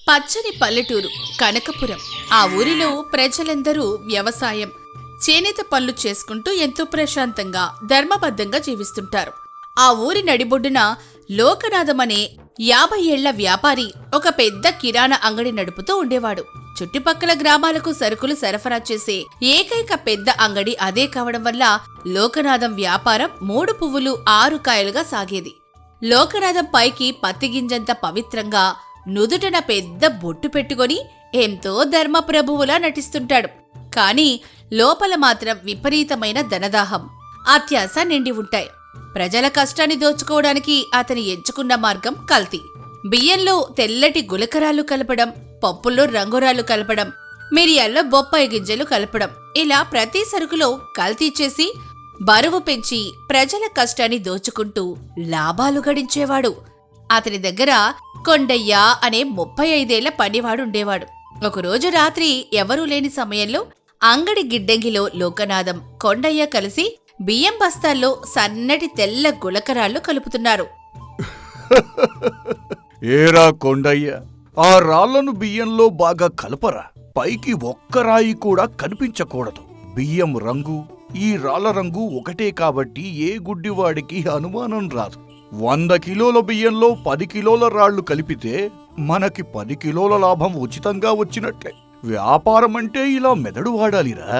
పచ్చని పల్లెటూరు కనకపురం. ఆ ఊరిలో ప్రజలందరూ వ్యవసాయం, చేనేత పనులు చేసుకుంటూ ఎంతో ప్రశాంతంగా ధర్మబద్ధంగా జీవిస్తుంటారు. ఆ ఊరి నడిబొడ్డున లోకనాథం అనే 50 ఏళ్ల వ్యాపారి ఒక పెద్ద కిరాణా అంగడి నడుపుతూ ఉండేవాడు. చుట్టుపక్కల గ్రామాలకు సరుకులు సరఫరా చేసే ఏకైక పెద్ద అంగడి అదే కావడం వల్ల లోకనాథం వ్యాపారం 3 పువ్వులు 6 కాయలుగా సాగేది. లోకనాథం పైకి పత్తిగింజంత పవిత్రంగా నుదుటన పెద్ద బొట్టు పెట్టుకొని ఎంతో ధర్మప్రభువులా నటిస్తుంటాడు. కాని లోపల మాత్రం విపరీతమైన ధనదాహం, అత్యాశ నిండి ఉంటాయి. ప్రజల కష్టాన్ని దోచుకోవడానికి అతని ఎంచుకున్న మార్గం కల్తీ. బియ్యంలో తెల్లటి గులకరాలు కలపడం, పప్పుల్లో రంగురాలు కలపడం, మిరియాల్లో బొప్పాయి గింజలు కలపడం, ఇలా ప్రతి సరుకులో కల్తీ చేసి బరువు పెంచి ప్రజల కష్టాన్ని దోచుకుంటూ లాభాలు గడించేవాడు. అతని దగ్గర కొండయ్య అనే 35 ఏళ్ల పనివాడుండేవాడు. ఒకరోజు రాత్రి ఎవరూ లేని సమయంలో అంగడి గిడ్డంగిలో లోకనాథం, కొండయ్య కలిసి బియ్యం బస్తాల్లో సన్నటి తెల్ల గులకరాళ్ళు కలుపుతున్నారు. ఏరా కొండయ్య, ఆ రాళ్లను బియ్యంలో బాగా కలపరా. పైకి ఒక్క రాయి కూడా కనిపించకూడదు. బియ్యం రంగు, ఈ రాళ్ల రంగు ఒకటే కాబట్టి ఏ గుడ్డివాడికి అనుమానం రాదు. 100 కిలోల బియ్యంలో 10 కిలోల రాళ్లు కలిపితే మనకి 10 కిలోల లాభం ఉచితంగా వచ్చినట్లే. వ్యాపారం అంటే ఇలా మెదడు వాడాలిరా.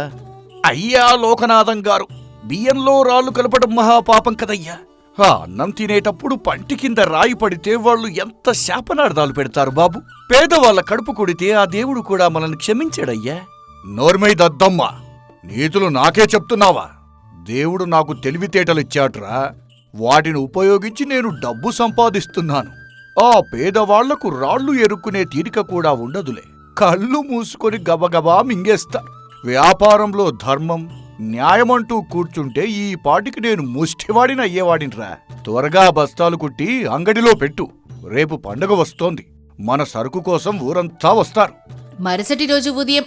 అయ్యా లోకనాథం గారు, బియ్యంలో రాళ్లు కలపడం మహాపాపం కదయ్యా. ఆ అన్నం తినేటప్పుడు పంటి కింద రాయి పడితే వాళ్ళు ఎంత శాపనార్థాలు పెడతారు బాబు. పేదవాళ్ల కడుపు కొడితే ఆ దేవుడు కూడా మనల్ని క్షమించాడయ్యా. నోర్మై దద్దమ్మా, నీతులు నాకే చెప్తున్నావా? దేవుడు నాకు తెలివితేటలిచ్చాడ్రా. వాటిని ఉపయోగించి నేను డబ్బు సంపాదిస్తున్నాను. ఆ పేదవాళ్లకు రాళ్లు ఎరుక్కునే తీరిక కూడా ఉండదులే. కళ్ళు మూసుకొని గబగబా మింగేస్తారు. వ్యాపారంలో ధర్మం, న్యాయమంటూ కూర్చుంటే ఈ పాటికి నేను ముష్టివాడిని అయ్యేవాడినిరా. త్వరగా బస్తాలు కుట్టి అంగడిలో పెట్టు. రేపు పండగ వస్తోంది. మన సరుకు కోసం ఊరంతా వస్తారు. మరుసటి రోజు ఉదయం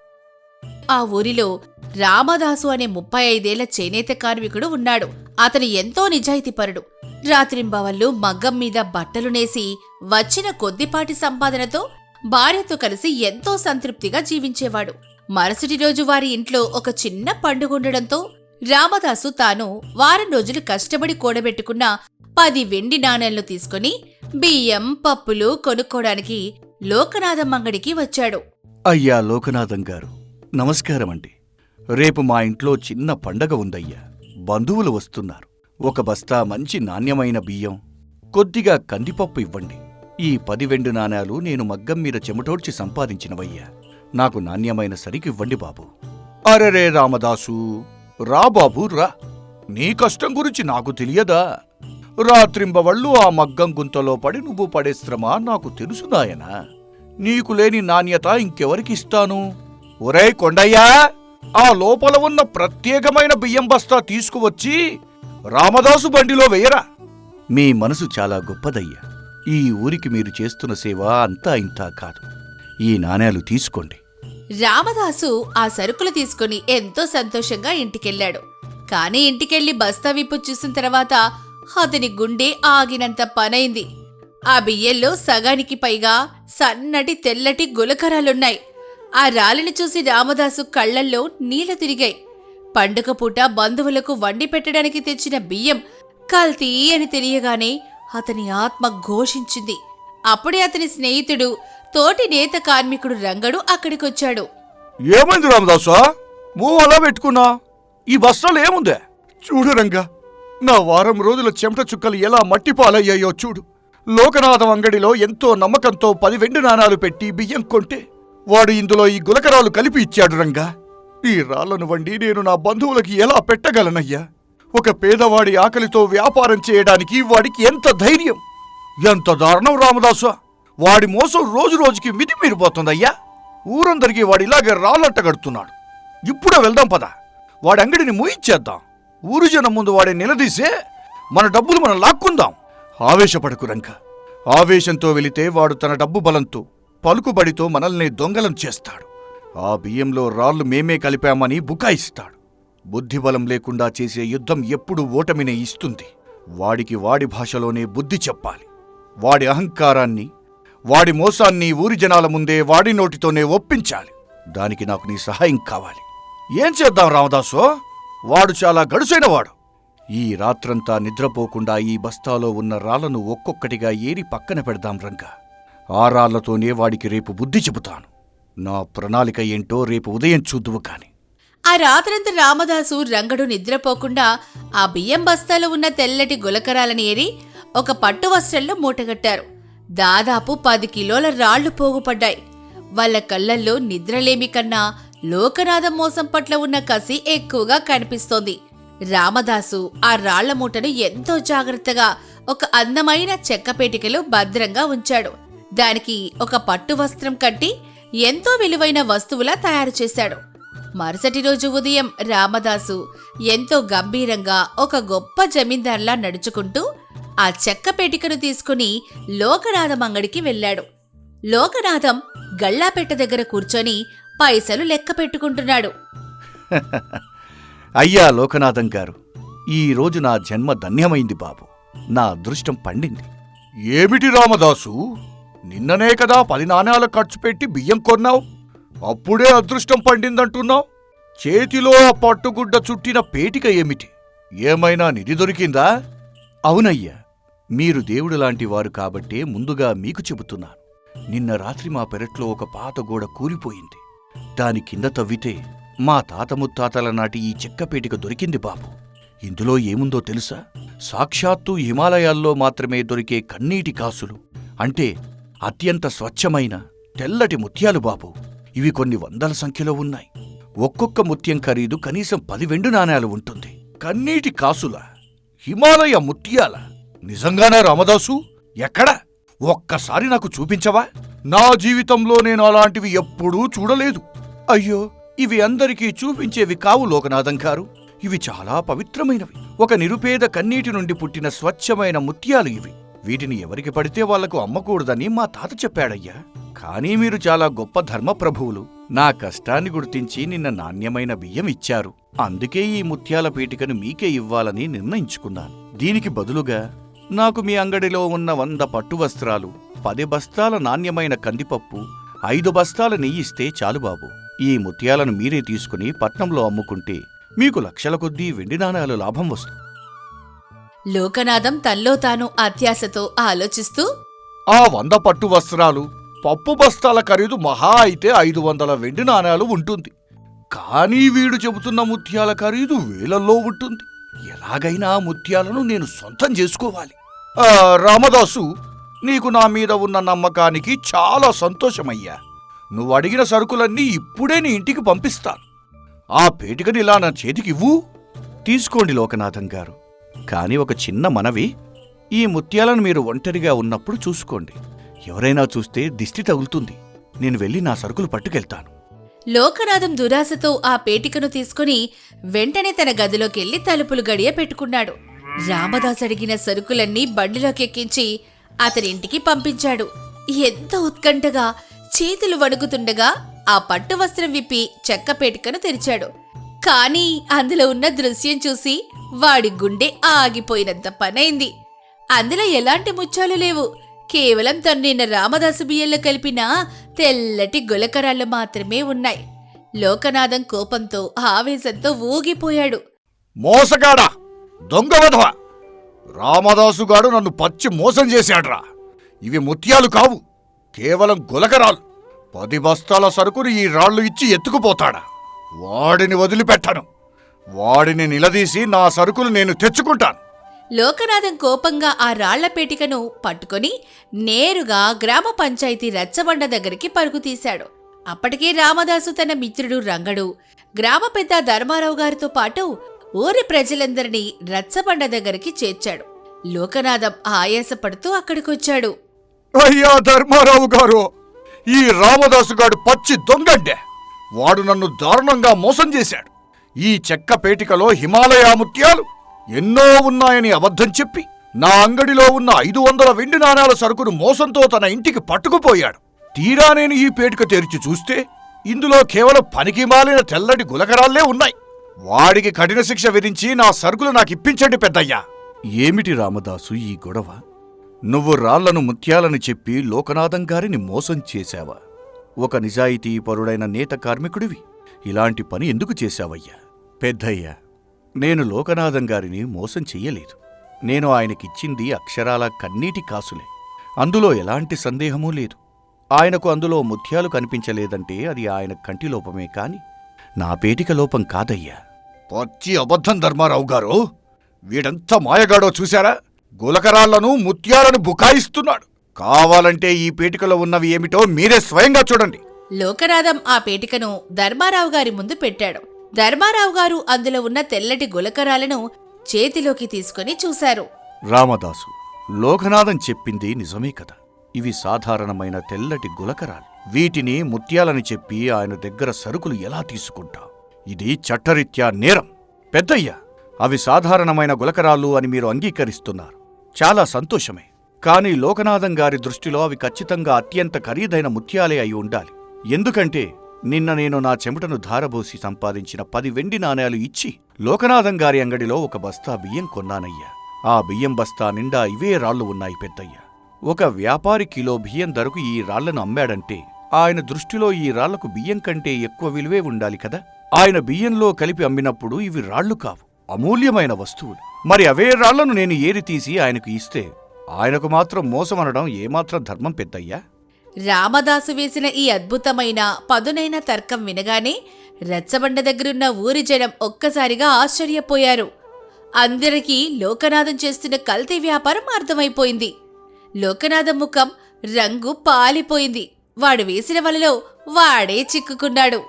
ఆ ఊరిలో రామదాసు అనే 35 ఏళ్ల చేనేత కార్మికుడు ఉన్నాడు. అతను ఎంతో నిజాయితీపరుడు. రాత్రింబవళ్ళు మగ్గం మీద బట్టలు నేసి వచ్చిన కొద్దిపాటి సంపాదనతో భార్యతో కలిసి ఎంతో సంతృప్తిగా జీవించేవాడు. మరుసటి రోజు వారి ఇంట్లో ఒక చిన్న పండుగుండడంతో రామదాసు తాను వారం రోజులు కష్టపడి కూడబెట్టుకున్న 10 వెండి నాణేలను తీసుకుని బియ్యం, పప్పులు కొనుక్కోడానికి లోకనాథం అంగడికి వచ్చాడు. అయ్యా లోకనాథం గారు, నమస్కారమండి. రేపు మా ఇంట్లో చిన్న పండగ ఉందయ్యా. బంధువులు వస్తున్నారు. ఒక బస్తా మంచి నాణ్యమైన బియ్యం, కొద్దిగా కందిపప్పు ఇవ్వండి. ఈ 10 వెండి నాణేలు నేను మగ్గం మీద చెమటోడ్చి సంపాదించినవయ్యా. నాకు నాణ్యమైన సరికివ్వండి బాబు. అరెరే రామదాసు, రా బాబు రా. నీ కష్టం గురించి నాకు తెలియదా? రాత్రింబవళ్ళు ఆ మగ్గం గుంతలో పడి నువ్వు పడే శ్రమ నాకు తెలుసు నాయనా. నీకు లేని నాణ్యత ఇంకెవరికిస్తాను? ఒరేయ్ కొండయ్యా, ఆ లోపల ఉన్న ప్రత్యేకమైన బియ్యం బస్తా తీసుకువచ్చి రామదాసు బండిలో వేయరా. మీ మనసు చాలా గొప్పదయ్యా. ఈ ఊరికి మీరు చేస్తున్న సేవ అంతా ఇంతా కాదు. ఈ నాణేలు తీసుకోండి. రామదాసు ఆ సరుకులు తీసుకుని ఎంతో సంతోషంగా ఇంటికెళ్లాడు. కాని ఇంటికెళ్లి బస్తా విప్పు చూసిన తర్వాత అతని గుండె ఆగినంత పనైంది. ఆ బియ్యంలో సగానికి పైగా సన్నటి తెల్లటి గులకరాలున్నాయి. ఆ రాలిని చూసి రామదాసు కళ్లల్లో నీళ్లు తిరిగాయి. పండుగ పూట బంధువులకు వండి పెట్టడానికి తెచ్చిన బియ్యం కల్తీ అని తెలియగానే అతని ఆత్మ ఘోషించింది. అప్పుడే అతని స్నేహితుడు, తోటి నేత కార్మికుడు రంగడు అక్కడికొచ్చాడు. ఏమైంది రామదాసు, మూవ్ అలా పెట్టుకున్నా? ఈ బస్తాలో ఏముందే? చూడు రంగా, నా వారం రోజుల చెమట చుక్కలు ఎలా మట్టిపాలయ్యాయో చూడు. లోకనాథం అంగడిలో ఎంతో నమ్మకంతో 10 వెండి నాణాలు పెట్టి బియ్యం కొంటే వాడు ఇందులో ఈ గులకరాలు కలిపి ఇచ్చాడు రంగా. ఈ రాళ్లను వండి నేను నా బంధువులకి ఎలా పెట్టగలనయ్యా? ఒక పేదవాడి ఆకలితో వ్యాపారం చేయడానికి వాడికి ఎంత ధైర్యం! ఎంత దారుణం రామదాసు! వాడి మోసం రోజు రోజుకి మితిమీరిపోతుందయ్యా. ఊరందరికీ వాడిలాగే రాళ్ళట్టగడుతున్నాడు. ఇప్పుడే వెళ్దాం పద. వాడి అంగడిని మూయించేద్దాం. ఊరు జనం ముందు వాడి నిలదీసే మన డబ్బులు మనం లాక్కుందాం. ఆవేశపడకు రంక. ఆవేశంతో వెళితే వాడు తన డబ్బు బలంతో, పలుకుబడితో మనల్ని దొంగలం చేస్తాడు. ఆ బియ్యంలో రాళ్లు మేమే కలిపామని బుకాయిస్తాడు. బుద్ధిబలం లేకుండా చేసే యుద్ధం ఎప్పుడూ ఓటమినే ఇస్తుంది. వాడికి వాడి భాషలోనే బుద్ధి చెప్పాలి. వాడి అహంకారాన్ని, వాడి మోసాన్ని ఊరి జనాల ముందే వాడి నోటితోనే ఒప్పించాలి. దానికి నాకు నీ సహాయం కావాలి. ఏం చేద్దాం రామదాసు? వాడు చాలా గడుసైనవాడు. ఈ రాత్రంతా నిద్రపోకుండా ఈ బస్తాలో ఉన్న రాళ్లను ఒక్కొక్కటిగా ఏరి పక్కన పెడదాం రంగా. ఆ రాళ్లతోనే వాడికి రేపు బుద్ధి చెబుతాను. నా ప్రణాళిక ఏంటో రేపు ఉదయం చూద్దువు కాని. ఆ రాత్రంతా రామదాసు రంగడు నిద్రపోకుండా ఆ బియ్యం బస్తాలో ఉన్న తెల్లటి గులకరాలని ఏరి ఒక పట్టు వస్త్రంలో మూటగట్టారు. దాదాపు 10 కిలోల రాళ్లు పోగుపడ్డాయి. వాళ్ళ కళ్ళల్లో నిద్రలేమి కన్నా లోకనాథం మోసం పట్ల ఉన్న కసి ఎక్కువగా కనిపిస్తోంది. రామదాసు ఆ రాళ్ల మూటను ఎంతో జాగ్రత్తగా ఒక అందమైన చెక్కపేటికలో భద్రంగా ఉంచాడు. దానికి ఒక పట్టు వస్త్రం కట్టి ఎంతో విలువైన వస్తువులా తయారు చేశాడు. మరుసటి రోజు ఉదయం రామదాసు ఎంతో గంభీరంగా ఒక గొప్ప జమీందార్లా నడుచుకుంటూ ఆ చెక్కపేటికను తీసుకుని లోకనాథం అంగడికి వెళ్ళాడు. లోకనాథం గళ్ళాపెట్ట దగ్గర కూర్చొని పైసలు లెక్క పెట్టుకుంటున్నాడు. అయ్యా లోకనాథం గారు, ఈరోజు నా జన్మ ధన్యమైంది బాబు. నా అదృష్టం పండింది. ఏమిటి రామదాసు, నిన్ననే కదా 10 నాణేల ఖర్చు పెట్టి బియ్యం కొన్నావు, అప్పుడే అదృష్టం పండిందంటున్నావు? చేతిలో ఆ పట్టుగుడ్డ చుట్టిన పేటిక ఏమిటి? ఏమైనా నిధి దొరికిందా? అవునయ్యా, మీరు దేవుడు లాంటి వారు కాబట్టే ముందుగా మీకు చెబుతున్నాను. నిన్న రాత్రి మా పెరట్లో ఒక పాత గోడ కూలిపోయింది. దాని కింద తవ్వితే మా తాత ముత్తాతల నాటి ఈ చెక్కపేటిక దొరికింది బాబు. ఇందులో ఏముందో తెలుసా? సాక్షాత్తు హిమాలయాల్లో మాత్రమే దొరికే కన్నీటి కాసులు, అంటే అత్యంత స్వచ్ఛమైన తెల్లటి ముత్యాలు బాబు. ఇవి కొన్ని వందల సంఖ్యలో ఉన్నాయి. ఒక్కొక్క ముత్యం ఖరీదు కనీసం 10 వెండి నాణేలు ఉంటుంది. కన్నీటి కాసుల, హిమాలయ ముత్యాల? నిజంగానే రామదాసు? ఎక్కడ? ఒక్కసారి నాకు చూపించవా? నా జీవితంలో నేను అలాంటివి ఎప్పుడూ చూడలేదు. అయ్యో, ఇవి అందరికీ చూపించేవి కావు లోకనాథం గారు. ఇవి చాలా పవిత్రమైనవి. ఒక నిరుపేద కన్నీటి నుండి పుట్టిన స్వచ్ఛమైన ముత్యాలు ఇవి. వీటిని ఎవరికి పడితే వాళ్లకు అమ్మకూడదని మా తాత చెప్పాడయ్యా. కానీ మీరు చాలా గొప్ప ధర్మప్రభువులు. నా కష్టాన్ని గుర్తించి నిన్న నాణ్యమైన బియ్యం ఇచ్చారు. అందుకే ఈ ముత్యాల పీటికను మీకే ఇవ్వాలని నిర్ణయించుకున్నాను. దీనికి బదులుగా నాకు మీ అంగడిలో ఉన్న 100 పట్టు వస్త్రాలు, 10 బస్తాల నాణ్యమైన కందిపప్పు, 5 బస్తాల నెయ్యిస్తే చాలు బాబు. ఈ ముత్యాలను మీరే తీసుకుని పట్నంలో అమ్ముకుంటే మీకు లక్షల కొద్దీ వెండి నాణాలు లాభం వస్తుంది. లోకనాథం తల్లో తాను అత్యాశతో ఆలోచిస్తూ, ఆ 100 పట్టు వస్త్రాలు, పప్పు బస్తాల ఖరీదు మహా అయితే 500 వెండి నాణాలు ఉంటుంది. కానీ వీడు చెబుతున్న ముత్యాల ఖరీదు వేలల్లో ఉంటుంది. ఎలాగైనా ఆ ముత్యాలను నేను సొంతం చేసుకోవాలి. రామదాసు, నీకు నా మీద ఉన్న నమ్మకానికి చాలా సంతోషమయ్యా. నువ్వు అడిగిన సరుకులన్నీ ఇప్పుడే నీ ఇంటికి పంపిస్తాను. ఆ పేటికని ఇలా నా చేతికివ్వు. తీసుకోండి లోకనాథం గారు. కాని ఒక చిన్న మనవి, ఈ ముత్యాలను మీరు ఒంటరిగా ఉన్నప్పుడు చూసుకోండి. ఎవరైనా చూస్తే దిష్టి తగులుతుంది. నేను వెళ్ళి నా సరుకులు పట్టుకెళ్తాను. లోకనాథం దురాశతో ఆ పేటికను తీసుకుని వెంటనే తన గదిలోకెళ్లి తలుపులు గడియ పెట్టుకున్నాడు. రామదాస్ అడిగిన సరుకులన్నీ బండిలోకెక్కించి అతనింటికి పంపించాడు. ఎంతో ఉత్కంఠగా చేతులు వణుకుతుండగా ఆ పట్టు వస్త్రం విప్పి చెక్క పేటికను తెరిచాడు. కాని అందులో ఉన్న దృశ్యం చూసి వాడి గుండె ఆగిపోయినంత పనైంది. అందులో ఎలాంటి ముత్యాలు లేవు. కేవలం తను నిన్న రామదాసు బియ్యంలో కలిపిన తెల్లటి గులకరాళ్లు మాత్రమే ఉన్నాయి. లోకనాథం కోపంతో ఆవేశంతో ఊగిపోయాడు. మోసగాడా, దొంగవధవ! రామదాసుగాడు నన్ను పచ్చి మోసం చేశాడ్రా. ఇవి ముత్యాలు కావు, కేవలం గులకరాలు. 10 బస్తాల సరుకుని ఈ రాళ్లు ఇచ్చి ఎత్తుకుపోతాడా? వాడిని వదిలిపెట్టను. వాడిని నిలదీసి నా సరుకులు నేను తెచ్చుకుంటాను. లోకనాథం కోపంగా ఆ రాళ్ల పేటికను పట్టుకొని నేరుగా గ్రామ పంచాయతీ రచ్చబండ దగ్గరికి పరుగు తీశాడు. అప్పటికే రామదాసు తన మిత్రుడు రంగడు, గ్రామ పెద్ద ధర్మారావు గారితో పాటు ఊరి ప్రజలందరినీ రచ్చబండ దగ్గరికి చేర్చాడు. లోకనాథం ఆయాసపడుతూ అక్కడికొచ్చాడు. అయ్యా ధర్మారావు గారు, ఈ రామదాసుగాడు పచ్చి దొంగండే. వాడు నన్ను దారుణంగా మోసం చేశాడు. ఈ చెక్క పేటికలో హిమాలయ ముత్యాలు ఎన్నో ఉన్నాయని అబద్ధం చెప్పి నా అంగడిలో ఉన్న 500 వెండి నాణాల సరుకును మోసంతో తన ఇంటికి పట్టుకుపోయాడు. తీరా నేను ఈ పేటిక తెరిచి చూస్తే ఇందులో కేవలం పనికి మాలిన తెల్లటి గులకరాళ్లే ఉన్నాయి. వాడికి కఠిన శిక్ష విధించి నా సరుకులు నాకిప్పించండి పెద్దయ్యా. ఏమిటి రామదాసు ఈ గొడవ? నువ్వు రాళ్లను ముత్యాలని చెప్పి లోకనాథం గారిని మోసం చేశావా? ఒక నిజాయితీపరుడైన నేత కార్మికుడివి ఇలాంటి పని ఎందుకు చేశావయ్యా? పెద్దయ్యా, నేను లోకనాథం గారిని మోసం చెయ్యలేదు. నేను ఆయనకిచ్చింది అక్షరాల కన్నీటి కాసులే. అందులో ఎలాంటి సందేహమూ లేదు. ఆయనకు అందులో ముత్యాలు కనిపించలేదంటే అది ఆయన కంటిలోపమే కాని నా పేటిక లోపం కాదయ్యా. పచ్చి అబద్ధం ధర్మారావు గారు. వీడంతా మాయగాడో చూశారా? గులకరాళ్లను ముత్యాలను బుకాయిస్తున్నాడు. కావాలంటే ఈ పేటికలో ఉన్నవి ఏమిటో మీరే స్వయంగా చూడండి. లోకనాథం ఆ పేటికను ధర్మారావు గారి ముందు పెట్టాడు. ధర్మారావు గారు అందులో ఉన్న తెల్లటి గులకరాలను చేతిలోకి తీసుకుని చూశారు. రామదాసు, లోకనాథం చెప్పింది నిజమే కదా. ఇవి సాధారణమైన తెల్లటి గులకరాలు. వీటిని ముత్యాలని చెప్పి ఆయన దగ్గర సరుకులు ఎలా తీసుకుంటా? ఇది చట్టరీత్యా నేరం. పెద్దయ్యా, అవి సాధారణమైన గులకరాళ్ళు అని మీరు అంగీకరిస్తున్నారు. చాలా సంతోషమే. కాని లోకనాథం గారి దృష్టిలో అవి ఖచ్చితంగా అత్యంత ఖరీదైన ముత్యాలే అయి ఉండాలి. ఎందుకంటే నిన్న నేను నా చెమటను ధారబోసి సంపాదించిన 10 వెండి నాణేలు ఇచ్చి లోకనాథం గారి అంగడిలో ఒక బస్తా బియ్యం కొన్నానయ్యా. ఆ బియ్యం బస్తా నిండా ఇవే రాళ్లు ఉన్నాయి పెద్దయ్యా. ఒక వ్యాపారి కిలో బియ్యం ధరకు ఈ రాళ్లను అమ్మాడంటే ఆయన దృష్టిలో ఈ రాళ్లకు బియ్యం కంటే ఎక్కువ విలువే ఉండాలి కదా. ఆయన బియ్యంలో కలిపి అమ్మినప్పుడు ఇవి రాళ్లు కావు, అమూల్యమైన వస్తువులు. మరి అవే రాళ్లను నేను ఏరి తీసి ఆయనకు ఇస్తే ఆయనకు మాత్రం మోసమనడం ఏమాత్రం ధర్మం పెద్దయ్యా? రామదాసు వేసిన ఈ అద్భుతమైన పదునైన తర్కం వినగానే రచ్చబండ దగ్గరున్న ఊరి జనం ఒక్కసారిగా ఆశ్చర్యపోయారు. అందరికీ లోకనాథం చేస్తున్న కల్తీ వ్యాపారం అర్థమైపోయింది. లోకనాథం ముఖం రంగు పాలిపోయింది. వాడు వేసిన వలలో వాడే చిక్కుకున్నాడు.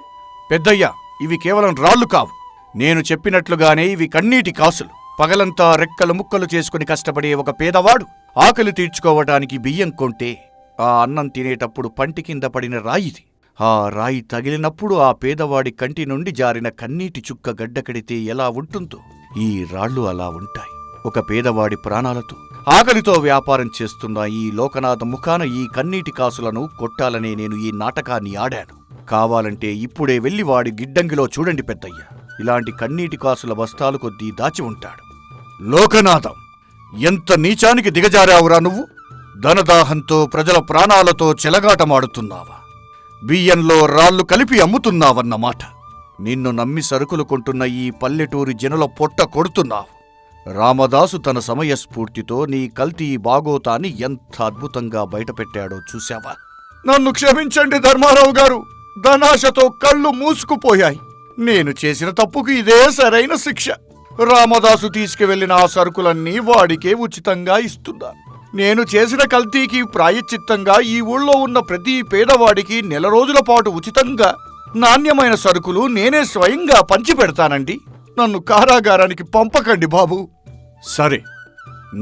పెద్దయ్యా, ఇవి కేవలం రాళ్లు కావు. నేను చెప్పినట్లుగానే ఇవి కన్నీటి కాసులు. పగలంతా రెక్కలు ముక్కలు చేసుకుని కష్టపడే ఒక పేదవాడు ఆకలి తీర్చుకోవటానికి బియ్యం కొంటే ఆ అన్నం తినేటప్పుడు పంటి కింద పడిన రాయిది. ఆ రాయి తగిలినప్పుడు ఆ పేదవాడి కంటి నుండి జారిన కన్నీటి చుక్క గడ్డకడితే ఎలా ఉంటుందో ఈ రాళ్లు అలా ఉంటాయి. ఒక పేదవాడి ప్రాణాలతో ఆకలితో వ్యాపారం చేస్తున్న ఈ లోకనాథ ముఖాన ఈ కన్నీటి కాసులను కొట్టాలనే నేను ఈ నాటకాన్ని ఆడాను. కావాలంటే ఇప్పుడే వెళ్లి వాడి గిడ్డంగిలో చూడండి పెద్దయ్య. ఇలాంటి కన్నీటి కాసుల బస్తాలు కొద్దీ దాచి ఉంటాడు. లోకనాథం, ఎంత నీచానికి దిగజారావురా నువ్వు? ధనదాహంతో ప్రజల ప్రాణాలతో చెలగాటమాడుతున్నావా? బియ్యంలో రాళ్లు కలిపి అమ్ముతున్నావన్నమాట. నిన్ను నమ్మి సరుకులు కొంటున్న ఈ పల్లెటూరి జనుల పొట్ట కొడుతున్నావు. రామదాసు తన సమయస్ఫూర్తితో నీ కల్తీ బాగోతాన్ని ఎంత అద్భుతంగా బయటపెట్టాడో చూశావా? నన్ను క్షమించండి ధర్మారావు గారు. ధనాశతో కళ్ళు మూసుకుపోయాయి. నేను చేసిన తప్పుకు ఇదే సరైన శిక్ష. రామదాసు తీసుకువెళ్లిన ఆ సరుకులన్నీ వాడికే ఉచితంగా ఇస్తున్నా. నేను చేసిన కల్తీకి ప్రాయశ్చిత్తంగా ఈ ఊళ్ళో ఉన్న ప్రతి పేదవాడికి 1 నెల రోజుల పాటు ఉచితంగా నాణ్యమైన సరుకులు నేనే స్వయంగా పంచిపెడతానండి. నన్ను కారాగారానికి పంపకండి బాబు. సరే,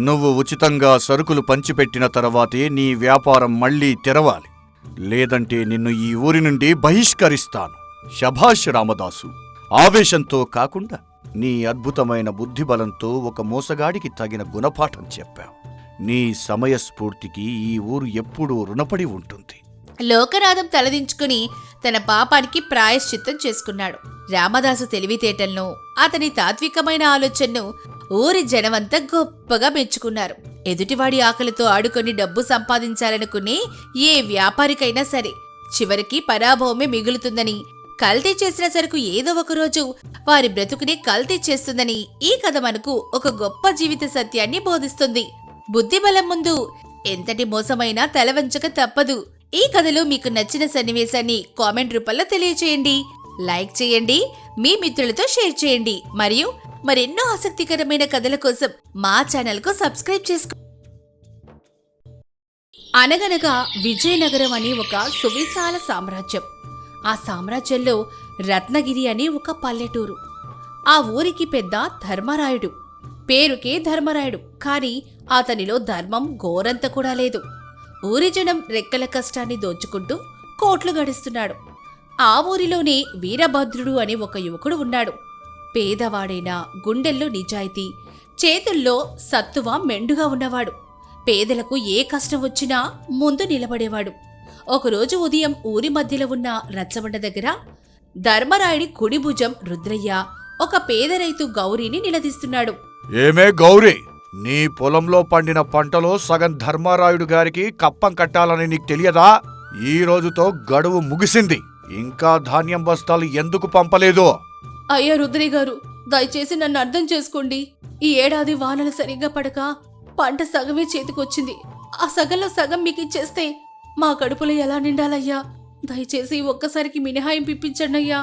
నువ్వు ఉచితంగా సరుకులు పంచిపెట్టిన తర్వాతే నీ వ్యాపారం మళ్లీ తెరవాలి. లేదంటే నిన్ను ఈ ఊరి నుండి బహిష్కరిస్తాను. శభాష్ రామదాసు. ఆవేశంతో కాకుండా నీ అద్భుతమైన బుద్ధిబలంతో ఒక మోసగాడికి తగిన గుణపాఠం చెప్పావు. నీ సమయస్ఫూర్తికి ఈ ఊరు ఎప్పుడూ రుణపడి ఉంటుంది. లోకనాథం తలదించుకుని తన పాపానికి ప్రాయశ్చిత్తం చేసుకున్నాడు. రామదాసు తెలివితేటలను, అతని తాత్వికమైన ఆలోచనను ఊరి జనమంతా గొప్పగా మెచ్చుకున్నారు. ఎదుటివాడి ఆకలితో ఆడుకొని డబ్బు సంపాదించాలనుకునే ఏ వ్యాపారికైనా సరే చివరికి పరాభవమే మిగులుతుందని, కల్తీ చేసిన సరుకు ఏదో ఒకరోజు వారి బ్రతుకుని కల్తీ చేస్తుందని ఈ కథ మనకు ఒక గొప్ప జీవిత సత్యాన్ని బోధిస్తుంది. బుద్ధిబలం ముందు ఎంతటి మోసమైనా తలవంచక తప్పదు. ఈ కథలో మీకు నచ్చిన సన్నివేశాన్ని కామెంట్ రూపంలో తెలియచేయండి, లైక్ చేయండి, మీ మిత్రులతో షేర్ చేయండి. మరియు మరెన్నో ఆసక్తికరమైన కథల కోసం మా ఛానల్కు సబ్స్క్రైబ్ చేసుకో. అనగనగా విజయనగరం అని ఒక సువిశాల సామ్రాజ్యం. ఆ సామ్రాజ్యంలో రత్నగిరి అని ఒక పల్లెటూరు. ఆ ఊరికి పెద్ద ధర్మరాయుడు. పేరుకే ధర్మరాయుడు, కాని అతనిలో ధర్మం గోరంత కూడా లేదు. ఊరి జనం రెక్కల కష్టాన్ని దోచుకుంటూ కోట్లు గడిస్తున్నాడు. ఆ ఊరిలోనే వీరభద్రుడు అనే ఒక యువకుడు ఉన్నాడు. పేదవాడైనా గుండెల్లో నిజాయితీ, చేతుల్లో సత్తువ మెండుగా ఉన్నవాడు. పేదలకు ఏ కష్టం వచ్చినా ముందు నిలబడేవాడు. ఒకరోజు ఉదయం ఊరి మధ్యలో ఉన్న రచ్చబండ దగ్గర ధర్మరాయుడి కుడి భుజం రుద్రయ్య ఒక పేద రైతు గౌరీని నిలదీస్తున్నాడు. ఏమే గౌరీ, నీ పొలంలో పండిన పంటలో సగం ధర్మారాయుడు గారికి కప్పం కట్టాలని నీకు తెలియదా? ఈ రోజుతో గడువు ముగిసింది. ఇంకా ధాన్యం బస్తాలు ఎందుకు పంపలేదో? అయ్యా రుద్రయ్య గారు, దయచేసి నన్ను అర్థం చేసుకోండి. ఈ ఏడాది వానలు సరిగ్గా పడక పంట సగమే చేతికొచ్చింది. ఆ సగంలో సగం మీకు ఇచ్చేస్తే మా కడుపులో ఎలా నిండాలయ్యా? దయచేసి ఒక్కసారికి మినహాయింపు ఇప్పించండి అయ్యా.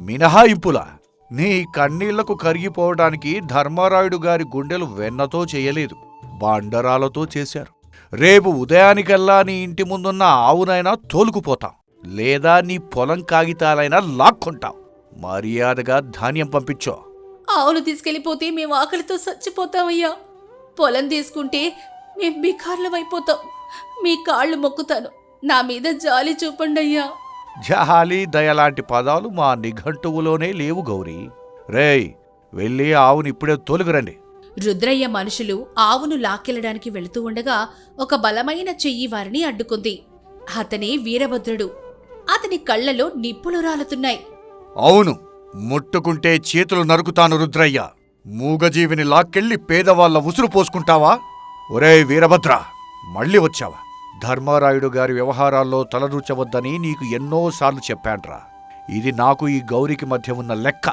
మినహాయింపులా? నీ కన్నీళ్లకు కరిగిపోవడానికి ధర్మారాయుడు గారి గుండెలు వెన్నతో చేయలేదు, బండరాలతో చేశారు. రేపు ఉదయానికల్లా నీ ఇంటి ముందున్న ఆవునైనా తోలుకుపోతాం, లేదా నీ పొలం కాగితాలైనా లాక్కుంటాం. మర్యాదగా ధాన్యం పంపించో. ఆవులు తీసుకెళ్లిపోతే మేము ఆకలితో చచ్చిపోతామయ్యా. పొలం తీసుకుంటే మేం బికార్లమైపోతాం. మీ కాళ్ళు మొక్కుతాను, నా మీద జాలి చూపండి అయ్యా. జహాలి దయలాంటి పదాలు మా నిఘంటువులోనే లేవు గౌరీ. రేయ్, వెళ్ళి ఆవుని ఇప్పుడే తోలుకురండి. రుద్రయ్య మనుషులు ఆవును లాక్కెళ్లడానికి వెళుతూ ఉండగా ఒక బలమైన చెయ్యి వారిని అడ్డుకుంది. అతనే వీరభద్రుడు. అతని కళ్లలో నిప్పులు రాలుతున్నాయి. అవును, ముట్టుకుంటే చేతులు నరుకుతాను రుద్రయ్య. మూగజీవిని లాక్కెళ్ళి పేదవాళ్ల ఉసురు పోసుకుంటావా? ఒరేయ్ వీరభద్ర, మళ్ళీ వచ్చావా? ధర్మారాయుడు గారి వ్యవహారాల్లో తలదూచవద్దని నీకు ఎన్నోసార్లు చెప్పాన్రా. ఇది నాకు ఈ గౌరికి మధ్య ఉన్న లెక్క.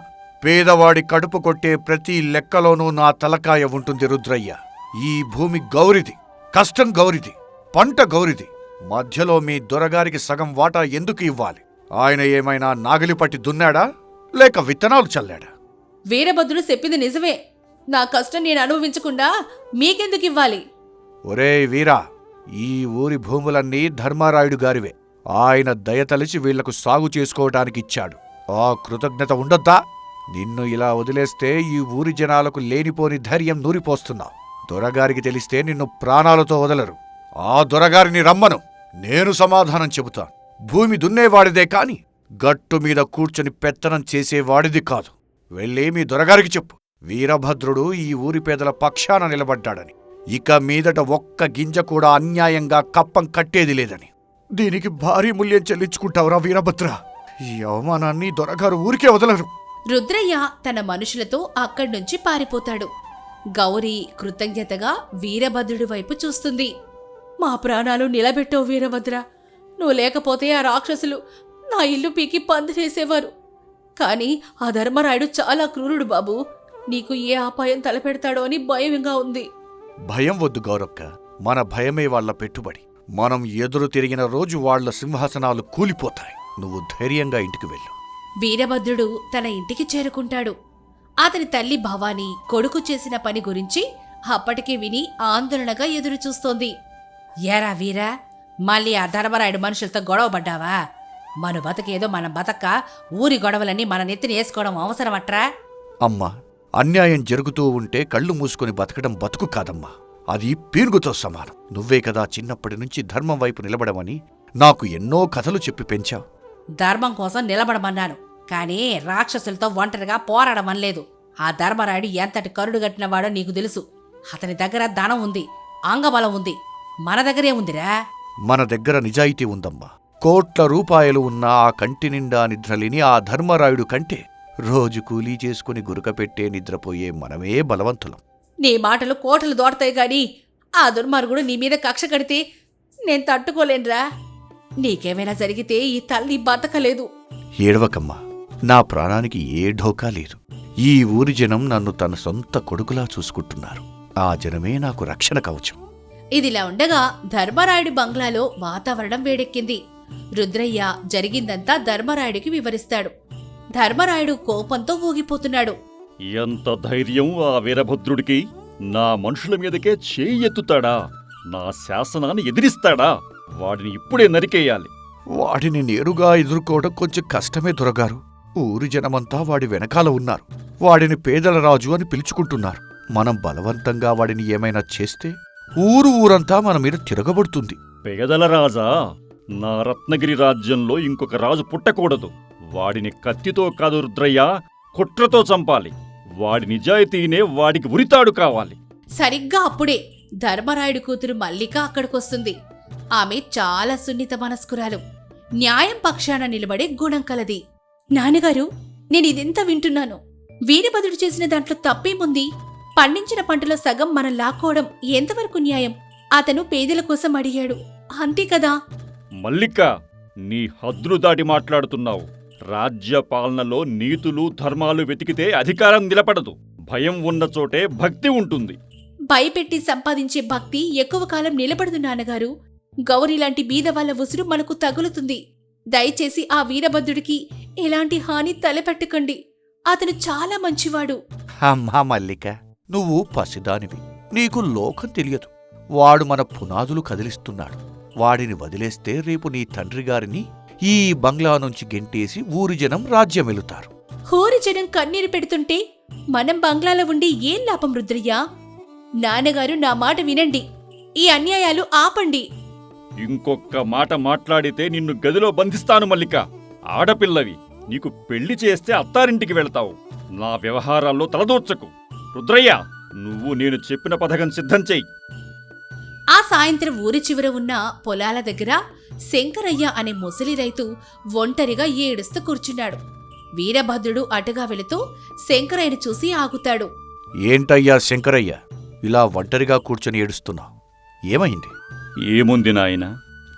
పేదవాడి కడుపు కొట్టే ప్రతి లెక్కలోనూ నా తలకాయ ఉంటుంది రుద్రయ్య. ఈ భూమి గౌరిది, కష్టం గౌరిది, పంట గౌరిది. మధ్యలో మీ దొరగారికి సగం వాటా ఎందుకు ఇవ్వాలి? ఆయన ఏమైనా నాగలి పట్టి దున్నాడా, లేక విత్తనాలు చల్లాడా? వీరభద్రుడు చెప్పింది నిజమే. నా కష్టం నేను అనుభవించకుండా మీకెందుకు ఇవ్వాలి? ఒరేయ్ వీరా, ఈ ఊరి భూములన్నీ ధర్మారాయుడు గారివే. ఆయన దయతలిచి వీళ్లకు సాగు చేసుకోవటానికి ఇచ్చాడు. ఆ కృతజ్ఞత ఉండొద్దా? నిన్ను ఇలా వదిలేస్తే ఈ ఊరి జనాలకు లేనిపోని ధైర్యం నూరిపోస్తున్నావు. దొరగారికి తెలిస్తే నిన్ను ప్రాణాలతో వదలరు. ఆ దొరగారిని రమ్మను, నేను సమాధానం చెబుతాను. భూమి దున్నేవాడిదే కాని గట్టు మీద కూర్చొని పెత్తనం చేసేవాడిది కాదు. వెళ్ళి మీ దొరగారికి చెప్పు, వీరభద్రుడు ఈ ఊరి పేదల పక్షాన నిలబడ్డాడని. ఇక మీదట ఒక్క గింజ కూడా అన్యాయంగా కప్పం కట్టేది లేదని. దీనికి భారీ మూల్యం చెల్లించుకుంటావురా వీరభద్ర. ఈ అవమానాన్ని దొరగారు ఊరికే వదలరు. రుద్రయ్య తన మనుషులతో అక్కడ్నుంచి పారిపోతాడు. గౌరీ కృతజ్ఞతగా వీరభద్రుడి వైపు చూస్తుంది. మా ప్రాణాలు నిలబెట్టవు వీరభద్ర. నువ్వు లేకపోతే ఆ రాక్షసులు నా ఇల్లు పీకి పందిరేసేవారు. కాని ఆ ధర్మరాయుడు చాలా క్రూరుడు బాబు. నీకు ఏ అపాయం తలపెడతాడో అని భయంగా ఉంది. భయం వద్దు గౌరక్క, మన భయమే వాళ్ల పెట్టుబడి. మనం ఎదురు తిరిగిన రోజు వాళ్ల సింహాసనాలు కూలిపోతాయి. నువ్వు ధైర్యంగా ఇంటికి వెళ్ళు. వీరభద్రుడు తన ఇంటికి చేరుకుంటాడు. అతని తల్లి భవానీ కొడుకు చేసిన పని గురించి అప్పటికే విని ఆందోళనగా ఎదురుచూస్తోంది. ఏరా వీరా, మళ్ళీ ఆ ధర్మరాయుడు మనుషులతో గొడవపడ్డావా? మన బతకేదో మనం బతక్క ఊరి గొడవలన్నీ మన నెత్తిని వేసుకోవడం అవసరమట్రా? అమ్మా, అన్యాయం జరుగుతూ ఉంటే కళ్ళు మూసుకొని బతకడం బతుకు కాదమ్మా. అది పీరుగుతో సమానం. నువ్వే కదా చిన్నప్పటి నుంచి ధర్మం వైపు నిలబడమని నాకు ఎన్నో కథలు చెప్పి పెంచావు. ధర్మం కోసం నిలబడమన్నాను, కానీ రాక్షసులతో ఒంటరిగా పోరాడమనలేదు. ఆ ధర్మరాయుడు ఎంతటి కరుడుగట్టినవాడో నీకు తెలుసు. అతని దగ్గర ధనం ఉంది, అంగబలం ఉంది. మన దగ్గరే ఉందిరా. మన దగ్గర నిజాయితీ ఉందమ్మా. కోట్ల రూపాయలు ఉన్న ఆ కంటి నిండా నిద్రలేని ఆ ధర్మరాయుడు కంటే రోజు కూలీ చేసుకుని గురక పెట్టే నిద్రపోయే మనమే బలవంతులం. నీ మాటలు కోటలు దోడతాయి గాని ఆ దుర్మార్గుడు నీ మీద కక్ష కడితే నేను తట్టుకోలేనురా. నీకేమైనా జరిగితే ఈ తల్లి బతకలేదు. ఏడవకమ్మా, నా ప్రాణానికి ఏ ఢోకా లేదు. ఈ ఊరి జనం నన్ను తన సొంత కొడుకులా చూసుకుంటున్నారు. ఆ జనమే నాకు రక్షణ కవచం. ఇదిలా ఉండగా ధర్మరాయుడి బంగ్లాలో వాతావరణం వేడెక్కింది. రుద్రయ్య జరిగిందంతా ధర్మరాయుడికి వివరిస్తాడు. ధర్మరాయుడు కోపంతో ఊగిపోతున్నాడు. ఎంత ధైర్యం ఆ వీరభద్రుడికి! నా మనుషుల మీదకే చేయి ఎత్తుతాడా? నా శాసనాన్ని ఎదిరిస్తాడా? వాడిని ఇప్పుడే నరికేయాలి. వాడిని నేరుగా ఎదుర్కోవడం కొంచెం కష్టమే దొరగారు. ఊరి జనమంతా వాడి వెనకాల ఉన్నారు. వాడిని పేదల రాజు అని పిలుచుకుంటున్నారు. మనం బలవంతంగా వాడిని ఏమైనా చేస్తే ఊరంతా మన మీద తిరగబడుతుంది. పేదల రాజా? నా రత్నగిరి రాజ్యంలో ఇంకొక రాజు పుట్టకూడదు. వాడిని కత్తితో కాదు రుద్రయ్య, కుట్రతో చంపాలి. వాడి నిజాయితీనే వాడికి ఉరితాడు కావాలి. సరిగ్గా అప్పుడే ధర్మరాయుడు కూతురు మల్లిక అక్కడికొస్తుంది. ఆమె చాలా సున్నిత మనస్కురాలు, న్యాయం పక్షాన నిలబడే గుణం కలది. నాన్నగారు, నేనిదెంత వింటున్నాను. వీరభద్రుడు చేసిన దాంట్లో తప్పేముంది? పండించిన పంటలో సగం మనం లాక్కోవడం ఎంతవరకు న్యాయం? అతను పేదల కోసం అడిగాడు, అంతే కదా? మల్లిక, నీ హద్దులు దాటి మాట్లాడుతున్నావు. రాజ్య పాలనలో నీతులు ధర్మాలు వెతికితే అధికారం నిలబడదు. భయం ఉన్న చోటే భక్తి ఉంటుంది. భయపెట్టి సంపాదించే భక్తి ఎక్కువ కాలం నిలబడదు నాన్నగారు. గౌరీ లాంటి బీదవాళ్ల ఉసురు మనకు తగులుతుంది. దయచేసి ఆ వీరభద్రుడికి ఎలాంటి హాని తలపెట్టకండి. అతను చాలా మంచివాడు. అమ్మా మల్లిక, నువ్వు పసిదానివి, నీకు లోకం తెలియదు. వాడు మన పునాదులు కదిలిస్తున్నాడు. వాడిని వదిలేస్తే రేపు నీ తండ్రి గారిని ఈ బంగ్లా నుంచి గెంటేసి ఊరి జనం రాజ్యమెలుతారు. హోరి జనం కన్నీరు పెడుతుంటే మనం బంగ్లాలో ఉండి ఏం లాభం రుద్రయ్యా? నాన్నగారు, నా మాట వినండి. ఈ అన్యాయాలు ఆపండి. ఇంకొక్క మాట మాట్లాడితే నిన్ను గదిలో బంధిస్తాను మల్లిక. ఆడపిల్లవి, నీకు పెళ్లి చేస్తే అత్తారింటికి వెళ్తావు. నా వ్యవహారాల్లో తలదూర్చకు. రుద్రయ్య, నువ్వు నేను చెప్పిన పథకం సిద్ధం చెయ్యి. ఆ సాయంత్రం ఊరి చివర ఉన్న పొలాల దగ్గర శంకరయ్య అనే ముసలి రైతు ఒంటరిగా ఏడుస్తూ కూర్చున్నాడు. వీరభద్రుడు అటుగా వెళుతూ శంకరయ్యను చూసి ఆగుతాడు. ఏంటయ్యా శంకరయ్య, ఇలా ఒంటరిగా కూర్చొని ఏడుస్తున్నా? ఏమైంది? ఏముంది నాయనా,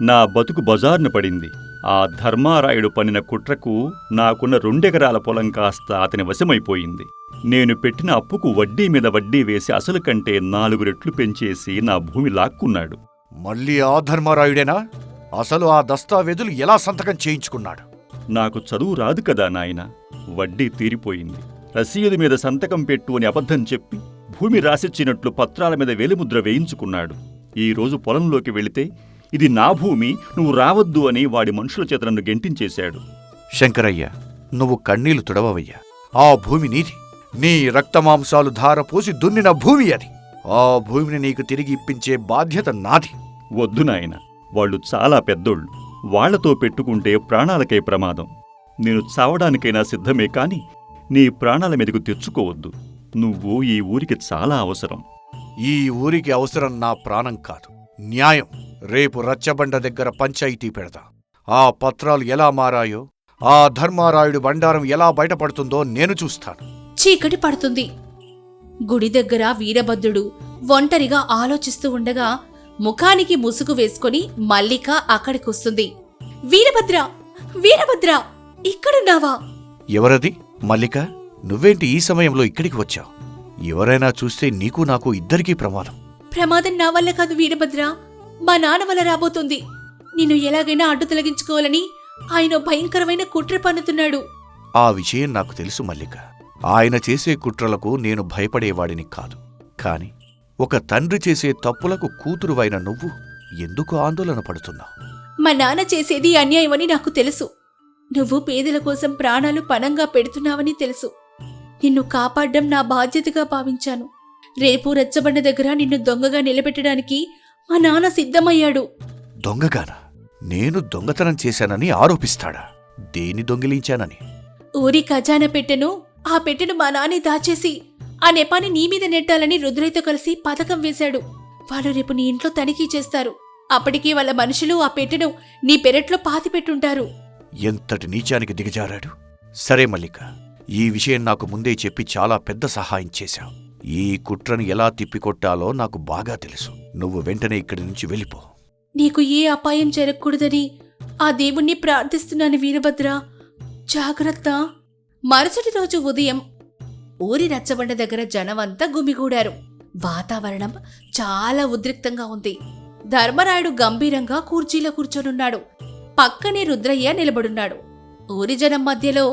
నా బతుకు బజార్న పడింది. ఆ ధర్మారాయుడు పన్నిన కుట్రకు నాకున్న 2 ఎకరాల పొలం కాస్త అతని వశమైపోయింది. నేను పెట్టిన అప్పుకు వడ్డీ మీద వడ్డీ వేసి అసలు కంటే 4 రెట్లు పెంచేసి నా భూమి లాక్కున్నాడు. మళ్ళీ ఆ ధర్మారాయుడేనా? అసలు ఆ దస్తావేజులు ఎలా సంతకం చేయించుకున్నాడు? నాకు చదువు రాదు కదా నాయనా. వడ్డీ తీరిపోయింది. రసీదు మీద సంతకం పెట్టు అని అబద్ధం చెప్పి భూమి రాసిచ్చినట్లు పత్రాల మీద వేలిముద్ర వేయించుకున్నాడు. ఈ రోజు పొలంలోకి వెళితే ఇది నా భూమి, నువ్వు రావద్దు అని వాడి మనుషుల చేత నన్ను గెంటించేశాడు. శంకరయ్య, నువ్వు కన్నీళ్లు తుడవవయ్యా. ఆ భూమి నీది. నీ రక్తమాంసాలు ధారపోసి దున్నిన భూమి అది. ఆ భూమిని నీకు తిరిగి ఇప్పించే బాధ్యత నాది. వద్దు నాయన, వాళ్ళు చాలా పెద్దోళ్ళు. వాళ్లతో పెట్టుకుంటే ప్రాణాలకే ప్రమాదం. నేను చావడానికైనా సిద్ధమే కాని నీ ప్రాణాల మీదకు తెచ్చుకోవద్దు. నువ్వు ఈ ఊరికి చాలా అవసరం. ఈ ఊరికి అవసరం నా ప్రాణం కాదు, న్యాయం. రేపు రచ్చబండ దగ్గర పంచాయితీ పెడతా. ఆ పత్రాలు ఎలా మారాయో, ఆ ధర్మారాయుడు బండారం ఎలా బయటపడుతుందో నేను చూస్తాను. చీకటి పడుతుంది. గుడి దగ్గర వీరభద్రుడు ఒంటరిగా ఆలోచిస్తూ ఉండగా ముఖానికి ముసుగు వేసుకుని మల్లిక అక్కడికొస్తుంది. వీరభద్ర, వీరభద్ర, ఇక్కడున్నావా? ఎవరది? మల్లిక, నువ్వేంటి ఈ సమయంలో ఇక్కడికి వచ్చావు? ఎవరైనా చూస్తే నీకు నాకు ఇద్దరికీ ప్రమాదం. ప్రమాదం నా వల్ల కాదు వీరభద్ర, మా నాన్న వల్ల రాబోతుంది. నిన్ను ఎలాగైనా అడ్డు తొలగించుకోవాలని ఆయన భయంకరమైన కుట్ర పన్నుతున్నాడు. ఆ విషయం నాకు తెలుసు మల్లిక. ఆయన చేసే కుట్రలకు నేను భయపడేవాడిని కాదు. కాని ఒక తండ్రి చేసే తప్పులకు కూతురువైన నువ్వు ఎందుకు ఆందోళన పడుతున్నావు? మా నాన్న చేసేది అన్యాయమని నాకు తెలుసు. నువ్వు పేదల కోసం ప్రాణాలు పణంగా పెడుతున్నావని తెలుసు. నిన్ను కాపాడ్డం నా బాధ్యతగా భావించాను. రేపు రచ్చబండ దగ్గర నిన్ను దొంగగా నిలబెట్టడానికి మా నాన్న సిద్ధమయ్యాడు. దొంగగానా? నేను దొంగతనం చేశానని ఆరోపిస్తాడా? దేని దొంగిలించానని? ఊరి ఖజానా పెట్టెను, ఆ పెట్టెను మా నాన్నే దాచేసి ఆ నెపాన్ని నీ మీద నెట్టాలని రుద్రయ్యతో కలిసి పథకం వేశాడు. వాళ్ళు రేపు నీ ఇంట్లో తనిఖీ చేస్తారు. అప్పటికీ వాళ్ళ మనుషులు ఆ పెట్టెను నీ పెరట్లో పాతిపెట్టుంటారు. ఎంతటి నీచానికి దిగజారాడు! సరే మల్లిక, ఈ విషయం నాకు ముందే చెప్పి చాలా పెద్ద సహాయం చేశావు. ఈ కుట్రను ఎలా తిప్పికొట్టాలో నాకు బాగా తెలుసు. నువ్వు వెంటనే ఇక్కడి నుంచి వెళ్ళిపో. నీకు ఏ అపాయం జరగకూడదని ఆ దేవుణ్ణి ప్రార్థిస్తున్నాను వీరభద్ర, జాగ్రత్త. మరుసటి రోజు ఉదయం ఊరి రచ్చబండ దగ్గర జనమంతా గుమిగూడారు. వాతావరణం చాలా ఉద్రిక్తంగా ఉంది. ధర్మరాయుడు గంభీరంగా కుర్చీలో కూర్చొనున్నాడు. పక్కనే రుద్రయ్య నిలబడున్నాడు. ఊరి జనం మధ్యలో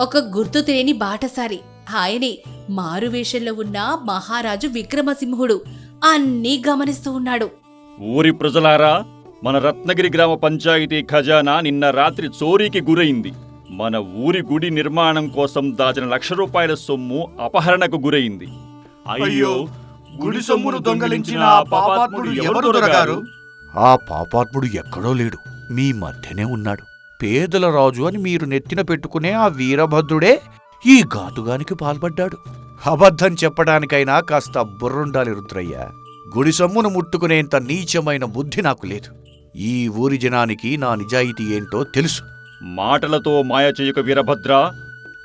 ఒక గుర్తు తెలియని బాటసారి, ఆయనే మారువేషంలో ఉన్న మహారాజు విక్రమసింహుడు అన్నీ గమనిస్తూ ఉన్నాడు. ఊరి ప్రజలారా, మన రత్నగిరి గ్రామ పంచాయతీ ఖజానా నిన్న రాత్రి చోరీకి గురైంది. మన ఊరి గుడి నిర్మాణం కోసం దాచిన ₹1,00,000 సొమ్ము అపహరణకు గురైంది. అయ్యో, గుడి సొమ్మును దొంగలించిన ఆ పాపాత్ముడు ఎవరు దొరగారు? ఆ పాపాత్ముడు ఎక్కడో లేడు, మీ మధ్యనే ఉన్నాడు. పేదల రాజు అని మీరు నెత్తిన పెట్టుకునే ఆ వీరభద్రుడే ఈ ఘాతుగానికి పాల్పడ్డాడు. అబద్ధం చెప్పడానికైనా కాస్త బుర్రుండాలి రుద్రయ్య. గుడి సొమ్మును ముట్టుకునేంత నీచమైన బుద్ధి నాకు లేదు. ఈ ఊరి జనానికి నా నిజాయితీ ఏంటో తెలుసు. మాటలతో మాయ చేయక వీరభద్ర,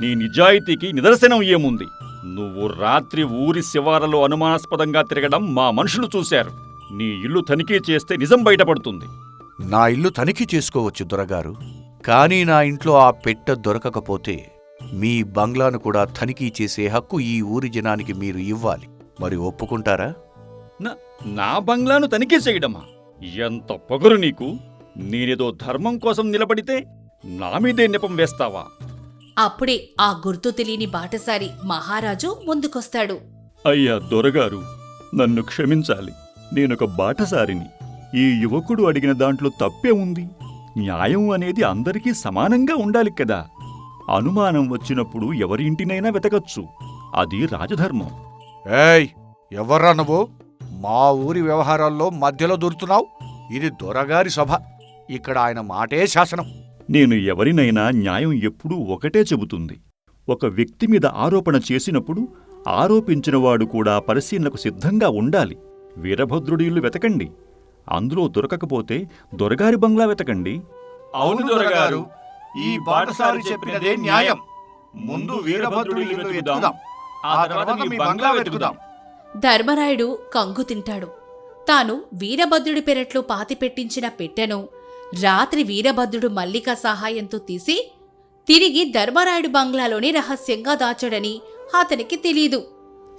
నీ నిజాయితీకి నిదర్శనం ఏముంది? నువ్వు రాత్రి ఊరి శివారలో అనుమానాస్పదంగా తిరగడం మా మనుషులు చూశారు. నీ ఇల్లు తనిఖీ చేస్తే నిజం బయటపడుతుంది. నా ఇల్లు తనిఖీ చేసుకోవచ్చు దొరగారు, కానీ నా ఇంట్లో ఆ పెట్టె దొరకకపోతే మీ బంగ్లాను కూడా తనిఖీ చేసే హక్కు ఈ ఊరి జనానికి మీరు ఇవ్వాలి. మరి ఒప్పుకుంటారా? నా బంగ్లాను తనిఖీ చేయడమా? ఎంత పొగరు నీకు! నేనేదో ధర్మం కోసం నిలబడితే నా మీదే నెపం వేస్తావా? అప్పుడే ఆ గుర్తు తెలియని బాటసారి మహారాజు ముందుకొస్తాడు. అయ్యా దొరగారు, నన్ను క్షమించాలి. నేనొక బాటసారిని. ఈ యువకుడు అడిగిన దాంట్లో తప్పే ఉంది. న్యాయం అనేది అందరికీ సమానంగా ఉండాలి కదా. అనుమానం వచ్చినప్పుడు ఎవరి ఇంటినైనా వెతకచ్చు. అది రాజధర్మం. ఏయ్, ఎవర్రా నువ్వు? మా ఊరి వ్యవహారాల్లో మధ్యలో దూరుతున్నావు. ఇది దొరగారి సభ. ఇక్కడ ఆయన మాటే శాసనం. నేను ఎవరినైనా న్యాయం ఎప్పుడూ ఒకటే చెబుతుంది. ఒక వ్యక్తి మీద ఆరోపణ చేసినప్పుడు ఆరోపించినవాడు కూడా పరిశీలనకు సిద్ధంగా ఉండాలి. వీరభద్రుడి ఇల్లు వెతకండి. అందులో దొరకకపోతే దొరగారి బంగ్లా వెతకండి. అవును దొరగారు, ఈ బాటసారి చెప్పినదే న్యాయం. ముందు వీరభద్రుడి ఇల్లు వెతుకుదాం, ఆ తర్వాత మీ బంగ్లా వెతుకుదాం. ధర్మరాయుడు కంగు తింటాడు. తాను వీరభద్రుడి పెరట్లో పాతిపెట్టించిన పెట్టెను రాత్రి వీరభద్రుడు మల్లిక సహాయంతో తీసి తిరిగి ధర్మరాయుడు బంగ్లాలోనే రహస్యంగా దాచాడని అతనికి తెలీదు.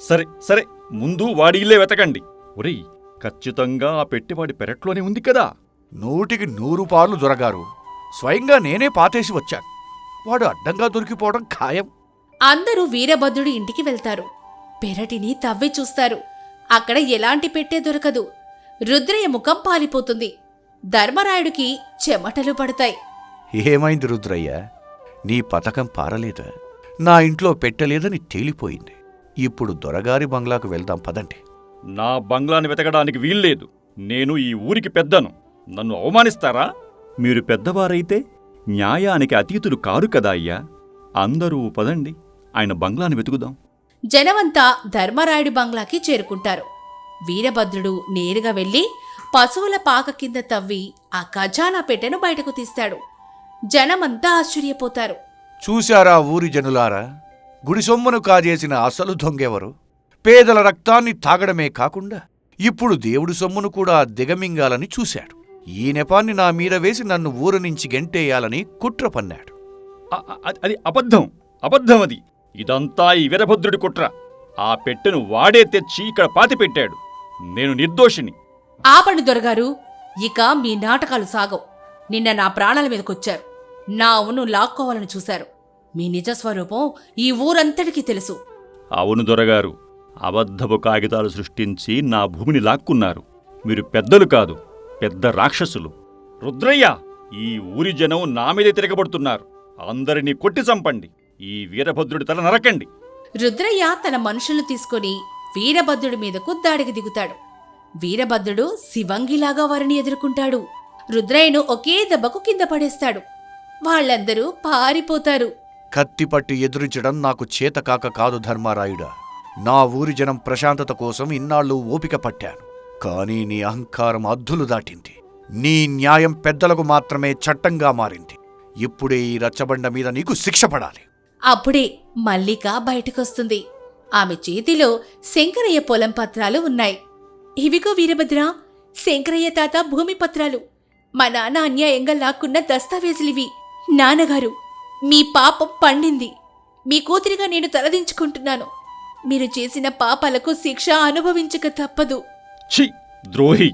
సరే సరే, ముందు వాడి ఇల్లే వెతకండి. ఒరేయ్, ఖచ్చితంగా ఆ పెట్టెవాడి పెరట్లోనే ఉంది కదా. 100 పార్లు దొరగారు. స్వయంగా నేనే పాతేసి వచ్చాను. వాడు అడ్డంగా దొరికిపోవడం ఖాయం. అందరూ వీరభద్రుడి ఇంటికి వెళ్తారు. పెరటిని తవ్వి చూస్తారు. అక్కడ ఎలాంటి పెట్టె దొరకదు. రుద్రయ్య ముఖం పాలిపోతుంది. ధర్మరాయుడికి చెమటలు పడతాయి. ఏమైంది రుద్రయ్య? నీ పథకం పారలేదా? నా ఇంట్లో పెట్టలేదని తేలిపోయింది. ఇప్పుడు దొరగారి బంగ్లాకు వెళ్దాం పదండి. నా బంగ్లాని వెతకడానికి వీల్లేదు. నేను ఈ ఊరికి పెద్దను. నన్ను అవమానిస్తారా? మీరు పెద్దవారైతే న్యాయానికి అతీతులు కారు కదా అయ్యా. అందరూ పదండి, ఆయన బంగ్లాని వెతుకుదాం. జనమంతా ధర్మరాయుడి బంగ్లాకి చేరుకుంటారు. వీరభద్రుడు నేరుగా వెళ్లి పశువుల పాక కింద తవ్వి ఆ ఖజానా పెట్టెను బయటకు తీస్తాడు. జనమంతా ఆశ్చర్యపోతారు. చూశారా ఊరి జనులారా? గుడి సొమ్మును కాజేసిన అసలు దొంగెవరు? పేదల రక్తాన్ని తాగడమే కాకుండా ఇప్పుడు దేవుడి సొమ్మును కూడా దిగమింగాలని చూశాడు. ఈ నెపాన్ని నా మీద వేసి నన్ను ఊరు నుంచి గెంటేయాలని కుట్ర పన్నాడు. అది అబద్ధం అది. ఇదంతా ఈ వీరభద్రుడి కుట్ర. ఆ పెట్టెను వాడే తెచ్చి ఇక్కడ పాతిపెట్టాడు. నేను నిర్దోషిని. ఆపండి దొరగారు, ఇక మీ నాటకాలు సాగవు. నిన్న నా ప్రాణాల మీదకొచ్చారు. నా అవును లాక్కోవాలని చూశారు. మీ నిజస్వరూపం ఈ ఊరంతటికీ తెలుసు. అవును దొరగారు, అబద్ధపు కాగితాలు సృష్టించి నా భూమిని లాక్కున్నారు. మీరు పెద్దలు కాదు, పెద్ద రాక్షసులు. రుద్రయ్య, ఈ ఊరి జనం నా మీదే తిరగబడుతున్నారు. అందరినీ కొట్టి చంపండి. ఈ వీరభద్రుడి తల నరకండి. రుద్రయ్య తన మనుషులు తీసుకుని వీరభద్రుడి మీదకు దాడికి దిగుతాడు. వీరభద్రుడు శివంగిలాగా వారిని ఎదుర్కొంటాడు. రుద్రయ్యను ఒకే దెబ్బకు కింద పడేస్తాడు. వాళ్ళందరూ పారిపోతారు. కత్తిపట్టి ఎదురించడం నాకు చేతకాక కాదు ధర్మారాయుడా. నా ఊరి జనం ప్రశాంతత కోసం ఇన్నాళ్ళు ఓపిక పట్టాను. కానీ నీ అహంకారం అద్దులు దాటింది. నీ న్యాయం పెద్దలకు మాత్రమే చట్టంగా మారింది. ఇప్పుడే ఈ రచ్చబండ మీద నీకు శిక్ష పడాలి. అప్పుడే మల్లిక బయటకొస్తుంది. ఆమె చేతిలో శంకరయ్య పొలం పత్రాలు ఉన్నాయి. ఇవిగో వీరభద్ర, శంకరయ్య తాత భూమి పత్రాలు. మా నాన్న అన్యాయంగా లాక్కున్న దస్తావేజులివి. నాన్నగారు, మీ పాపం పండింది. మీ కూతురిగా నేను తలదించుకుంటున్నాను. మీరు చేసిన పాపాలకు శిక్ష అనుభవించక తప్పదు. ఛీ, ద్రోహి!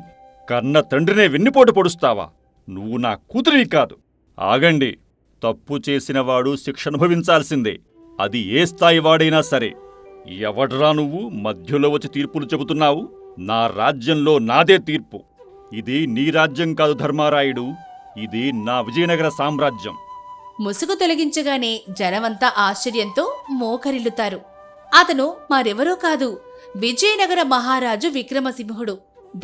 కన్న తండ్రినే వెన్నుపోటు పొడుస్తావా? నువ్వు నా కూతురివి కాదు. ఆగండి. తప్పు చేసినవాడు శిక్ష అనుభవించాల్సిందే. అది ఏ స్థాయి వాడైనా సరే. ఎవడ్రా నువ్వు మధ్యలో వచ్చి తీర్పులు చెబుతున్నావు? నా రాజ్యంలో నాదే తీర్పు. ఇది నీ రాజ్యం కాదు ధర్మారాయుడు, ఇది నా విజయనగర సామ్రాజ్యం. ముసుగు తొలగించగానే జనమంతా ఆశ్చర్యంతో మోకరిల్లుతారు. అతను మరెవరో కాదు, విజయనగర మహారాజు విక్రమసింహుడు.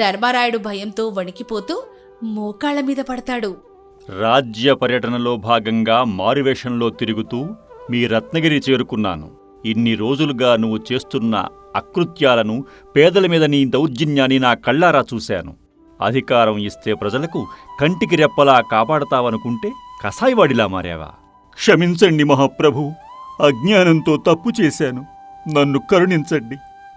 ధర్మరాయుడు భయంతో వణికిపోతూ మోకాళ్ల మీద పడతాడు. రాజ్య పర్యటనలో భాగంగా మారువేషంలో తిరుగుతూ మీ రత్నగిరి చేరుకున్నాను. ఇన్ని రోజులుగా నువ్వు చేస్తున్న అకృత్యాలను, పేదల మీద నీ దౌర్జన్యాన్ని నా కళ్ళారా చూశాను. అధికారం ఇస్తే ప్రజలకు కంటికి రెప్పలా కాపాడతావనుకుంటే కసాయివాడిలా మారావా? క్షమించండి మహాప్రభు, అజ్ఞానంతో తప్పు చేశాను. నన్ను కరుణించండి.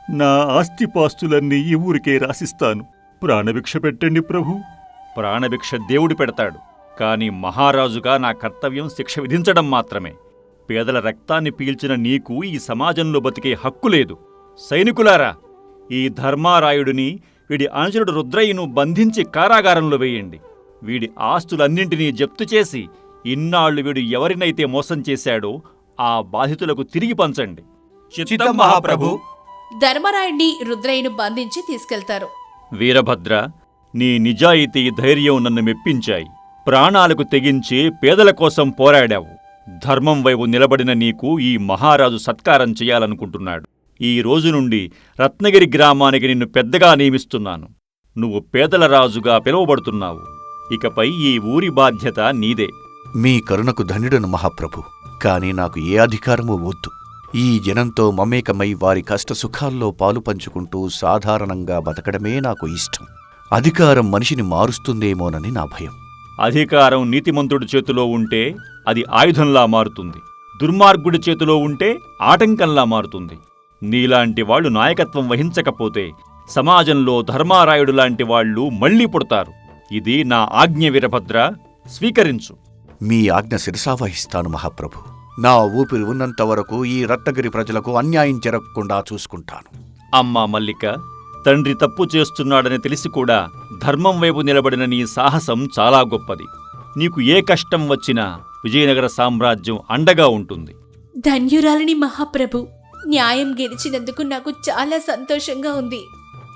నా ఆస్తిపాస్తులన్నీ ఈ ఊరికే రాసిస్తాను. ప్రాణభిక్ష పెట్టండి ప్రభు. ప్రాణభిక్ష దేవుడు పెడతాడు, కాని మహారాజుగా నా కర్తవ్యం శిక్ష విధించడం మాత్రమే. పేదల రక్తాన్ని పీల్చిన నీకు ఈ సమాజంలో బతికే హక్కు లేదు. సైనికులారా, ఈ ధర్మారాయుడిని, వీడి అనుచరుడు రుద్రయ్యను బంధించి కారాగారంలో వేయండి. వీడి ఆస్తులన్నింటినీ జప్తు చేసి ఇన్నాళ్లు వీడు ఎవరినైతే మోసం చేశాడో ఆ బాధితులకు తిరిగి పంచండి. చిత్తం మహాప్రభు. ధర్మరాయుడిని రుద్రయ్యను బంధించి తీసుకెళ్తారు. వీరభద్ర, నీ నిజాయితీ, ధైర్యం నన్ను మెప్పించాయి. ప్రాణాలకు తెగించి పేదల కోసం పోరాడావు. ధర్మం వైపు నిలబడిన నీకు ఈ మహారాజు సత్కారం చెయ్యాలనుకుంటున్నాడు. ఈ రోజు నుండి రత్నగిరి గ్రామానికి నిన్ను పెద్దగా నియమిస్తున్నాను. నువ్వు పేదల రాజుగా పిలువబడుతున్నావు. ఇకపై ఈ ఊరి బాధ్యత నీదే. మీ కరుణకు ధన్యుడను మహాప్రభు. కాని నాకు ఏ అధికారమూ వద్దు. ఈ జనంతో మమేకమై వారి కష్టసుఖాల్లో పాలు పంచుకుంటూ సాధారణంగా బతకడమే నాకు ఇష్టం. అధికారం మనిషిని మారుస్తుందేమోనని నా భయం. అధికారం నీతిమంతుడి చేతిలో ఉంటే అది ఆయుధంలా మారుతుంది. దుర్మార్గుడి చేతిలో ఉంటే ఆటంకంలా మారుతుంది. నీలాంటి వాళ్లు నాయకత్వం వహించకపోతే సమాజంలో ధర్మారాయుడు లాంటి వాళ్లు మళ్లీ పుడతారు. ఇది నా ఆజ్ఞ వీరభద్ర, స్వీకరించు. మీ ఆజ్ఞ శిరసావహిస్తాను మహాప్రభు. నా ఊపిరి ఉన్నంతవరకు ఈ రత్నగిరి ప్రజలకు అన్యాయం జరగకుండా చూసుకుంటాను. అమ్మా మల్లిక, తండ్రి తప్పు చేస్తున్నాడని తెలిసి కూడా ధర్మం వైపు నిలబడిన నీ సాహసం చాలా గొప్పది. నీకు ఏ కష్టం వచ్చినా విజయనగర సామ్రాజ్యం అండగా ఉంటుంది. ధన్యురాలిని మహాప్రభు. న్యాయం గెలిచినందుకు నాకు చాలా సంతోషంగా ఉంది.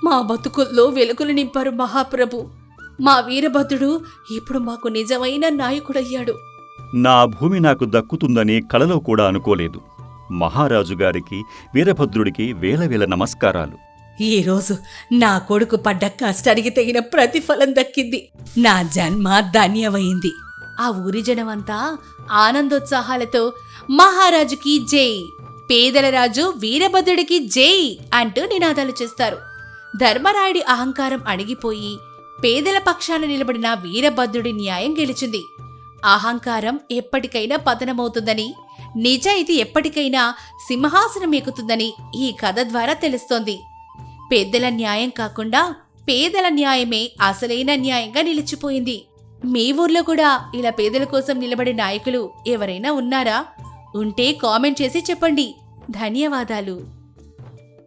మా బతుకుల్లో వెలుగులు నింపారు మహాప్రభు. మా వీరభద్రుడు ఇప్పుడు మాకు నిజమైన నాయకుడయ్యాడు. నా భూమి నాకు దక్కుతుందని కలలో కూడా అనుకోలేదు. మహారాజుగారికి, వీరభద్రుడికి వేల నమస్కారాలు. ఈరోజు నా కొడుకు పడ్డ కష్టానికి తగిన ప్రతిఫలం దక్కింది. నా జన్మ ధన్యమైంది. ఆ ఊరి జనమంతా ఆనందోత్సాహాలతో మహారాజుకి జై, పేదల రాజు వీరభద్రుడికి జై అంటూ నినాదాలు చేస్తారు. ధర్మరాయుడి అహంకారం అణిగిపోయి పేదల పక్షాన నిలబడిన వీరభద్రుడి న్యాయం గెలిచింది. అహంకారం ఎప్పటికైనా పతనమవుతుందని, నిజాయితీ ఎప్పటికైనా సింహాసనం ఎక్కుతుందని ఈ కథ ద్వారా తెలుస్తోంది. పెద్దల న్యాయం కాకుండా పేదల న్యాయమే అసలైన న్యాయంగా నిలిచిపోయింది. మీ ఊర్లో కూడా ఇలా పేదల కోసం నిలబడే నాయకులు ఎవరైనా ఉన్నారా? ఉంటే కామెంట్ చేసి చెప్పండి. ధన్యవాదాలు.